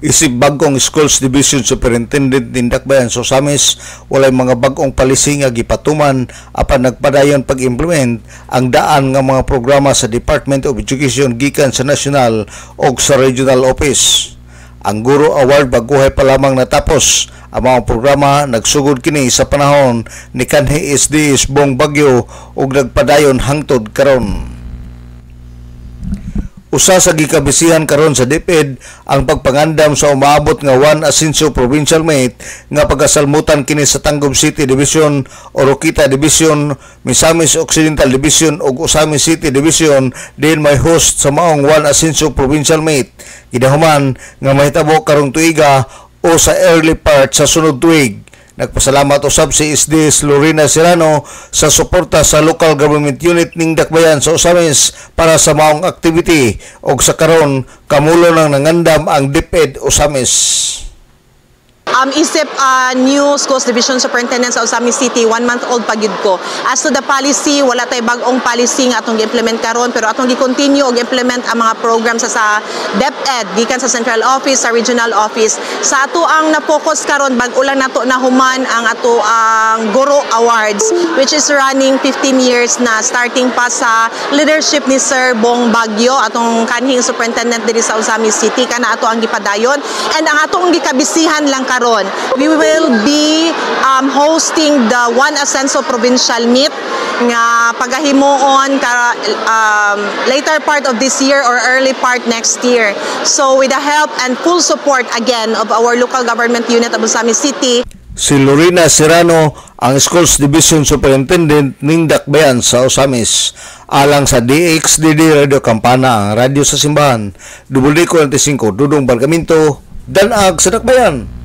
Isip bagong Schools Division Superintendent ng Dakbayan sa Osamis, walay mga bagong palisi nga gipatuman apan nagpadayon pag-implement ang daan nga mga programa sa Department of Education gikan sa national o sa regional office. Ang Guro Award baguhay pa lamang natapos. Ang mga programa nagsugod kini sa panahon ni kanhi SDS Bong Bagyo ug nagpadayon hangtod karon. Usa sa gikabisihan karon sa DepEd ang pagpangandam sa umaabot nga Juan Asensio Provincial Meet nga pagasalmutan kini sa Tangub City Division, Oroquita Division, Misamis Occidental Division ug Osamis City Division din may host sa maong Juan Asensio Provincial Meet. Gidahuman nga mahitabo karong tuiga o sa early part sa sunod tuig. Nagpasalamat usab si SDS Lorena Serrano sa suporta sa local government unit ning Dakbayan sa Osamis para sa maong activity o sa karon kamulo nang nangandam ang DepEd Osamis. Isip new Schools Division Superintendent sa Osamis City, 1 month old pagid ko. As to the policy, wala tay bagong policy nga atong gi-implement karon, pero atong gi-continue og implement ang mga programs sa DepEd gikan sa Central Office, sa Regional Office. Sa ato ang na-focus karon bag ulang nato na human ang ato ang Guro Awards, which is running 15 years na, starting pa sa leadership ni Sir Bong Bagyo, atong kanhing superintendent diri sa Osamis City, kana ato ang gipadayon. And ang ato ang gikabisihan lang karon, we will be hosting the Juan Asensio Provincial Meet nga pagahimuon later part of this year or early part next year. So with the help and full support again of our local government unit of Osamis City. Si Lorena Serrano, ang Schools Division Superintendent ning Dakbayan sa Osamis, alang sa DXDD Radio Campana, ang radyo sa simbahan, WD45 Dudong Bargamento, Danag sa Dakbayan.